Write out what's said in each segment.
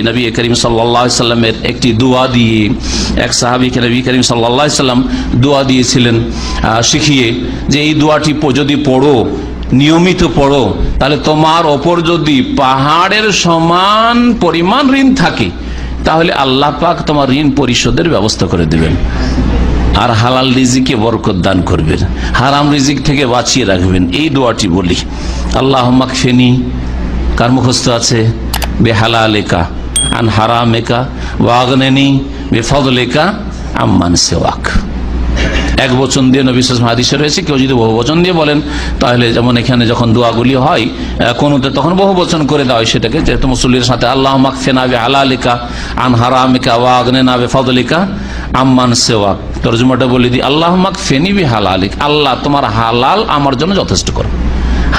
নবী করিম সাল্লাল্লাহু আলাইহি সাল্লামের একটি দোয়া দিয়ে এক সাহাবীকে নবী করিম সাল্লাল্লাহু আলাইহি সাল্লাম দোয়া দিয়েছিলেন শিখিয়ে, যে এই দোয়াটি যদি পড়ো, নিয়মিত পড়ো, তাহলে তোমার ওপর যদি পাহাড়ের সমান পরিমাণ ঋণ থাকে তাহলে আল্লাহ পাক তোমার ঋণ পরিশোধের ব্যবস্থা করে দেবেন, আর হালাল রিজিকে বরকত দান করবেন, হারাম রিজিক থেকে বাঁচিয়ে রাখবেন। এই দোয়াটি বলি, আল্লাহুম্মা কফিনি, কার মুখস্থ আছে? বেহালালিকা আন হারামিকা ওয়াগনিনি বিফদলিকা আম্মান সিওয়াক। এক বচন দিয়ে নবী সাল্লাল্লাহু আলাইহি ওয়াসাল্লাম হাদিসে রয়েছে, কেউ যদি বহু বচন দিয়ে বলেন তাহলে, যেমন এখানে যখন দোয়াগুলি হয় কোনতে, তখন বহু বচন করে দেওয়া হয় সেটাকে, যেহেতু মুসল্লির সাথে আল্লাহুম্মা কফিনা বিহালালিকা আন হারামিকা ওয়াগনিনা বিফদলিকা আম্মান সিওয়াক। তরজমাটা বলে দিই, আল্লাহুম্মা কফিনি বিহালালিক, আল্লাহ তোমার হালাল আমার জন্য যথেষ্ট করো,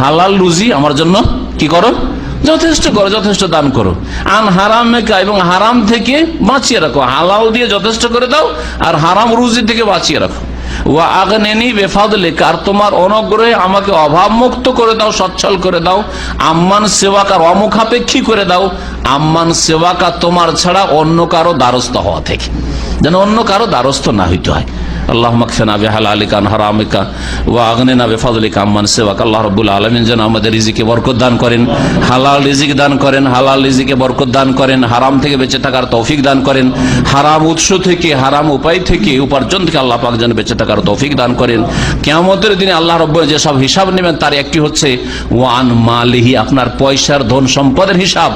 হালাল রুজি আমার জন্য কি করো? যথেষ্ট করো, যথেষ্ট দান করো। আন হারামেকা, এবং হারাম থেকে বাঁচিয়ে রাখো, হালাল দিয়ে যথেষ্ট করে দাও আর হারাম রুজি থেকে বাঁচিয়ে রাখো। ওয়া আগনিনি বিফাদলিকা, আর তোমার অনুগ্রহে আমাকে অভাব মুক্ত করে দাও, সচ্ছল করে দাও। আম্মান সিওয়াকা, অমুখাপেক্ষী করে দাও। আম্মান সিওয়াকা, তোমার ছাড়া অন্য কারো দ্বারস্থ হওয়া থেকে, যেন অন্য কারো দ্বারস্থ না হইতে হয়। আল্লাহুম্মা কফিনা বিহালালিকা আন হারামিকা ওয়া আগনিনা বিফাদলিকা আম্মান সিওয়াকা। আল্লাহ রাব্বুল আলামিন যেন আমাদের রিজিকে বরকত দান করেন, হালাল রিজিক দান করেন, হালাল রিজিকে বরকত দান করেন, হারাম থেকে বেঁচে থাকার তৌফিক দান করেন, হারাম উৎস থেকে, হারাম উপায় থেকে, উপার্জন থেকে আল্লাহ পাক যেন বেঁচে থাকার তৌফিক দান করেন। কিয়ামতের দিনে আল্লাহ রাব্বুল যে সব হিসাব নেবেন তার একটি হচ্ছে ওয়ান মালিহি, আপনার পয়সার ধন সম্পদের হিসাব,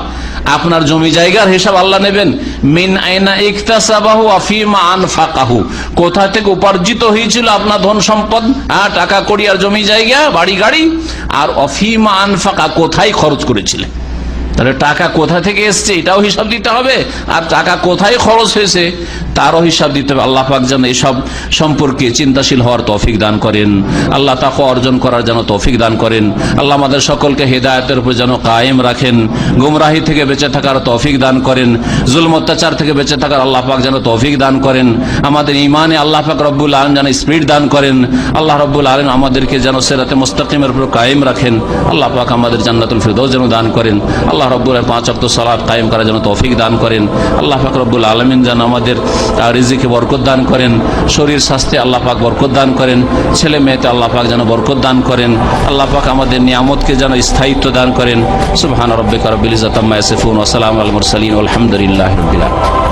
আপনার জমি জায়গার হিসাব আল্লাহ নেবেন। মিন আইনা ইকতাসাবাহু ওয়া ফিমা আনফাকাহু, কোথা থেকে উপার্জিত হয়েছিল আপনার ধন সম্পদ, টাকা কড়ি আর জমি জায়গা বাড়ি গাড়ি, আর অফিমা আনফাকা, কোথায় খরচ করেছিলেন। তাহলে টাকা কোথা থেকে এসছে এটাও হিসাব দিতে হবে, আর টাকা কোথায় খরচ হয়েছে তারও হিসাব দিতে হবে। আল্লাহ পাক যেন এসব সম্পর্কে চিন্তাশীল হওয়ার তৌফিক দান করেন, আল্লাহ তাকওয়া অর্জন করার যেন তৌফিক দান করেন। আল্লাহ আমাদের সকলকে হেদায়েতের উপর যেন কায়েম রাখেন, গুমরাহি থেকে বেঁচে থাকার তৌফিক দান করেন, জুলম অত্যাচার থেকে বেঁচে থাকার আল্লাহ পাক যেন তৌফিক দান করেন। আমাদের ঈমানে আল্লাহ পাক রব্বুল আলামিন যেন স্পিড দান করেন। আল্লাহ রব্বুল আলামিন আমাদেরকে যেন সিরাতে মুস্তাকিমের উপর কায়েম রাখেন। আল্লাহ পাক আমাদের জান্নাতুল ফিরদৌস যেন দান করেন। আল্লাহ রব্বুল আলামিন 5 ওয়াক্ত সালাত কায়েম করার জন্য তৌফিক দান করেন। আল্লাহ পাক রব্বুল আলামিন যেন আমাদের রিজিকে বরকত দান করেন, শরীর স্বাস্থ্যে আল্লাহ পাক বরকত দান করেন, ছেলে মেয়েতে আল্লাহ পাক যেন বরকত দান করেন। আল্লাহ পাক আমাদের নিয়ামতকে যেন স্থায়িত্ব দান করেন। সুবহান রাব্বিকা রাব্বিল ইজ্জাতি আম্মা ইয়াসিফুন ওয়া সালামুন আলাল মুরসালিন ওয়া আলহামদুলিল্লাহি রাব্বিল আলামিন।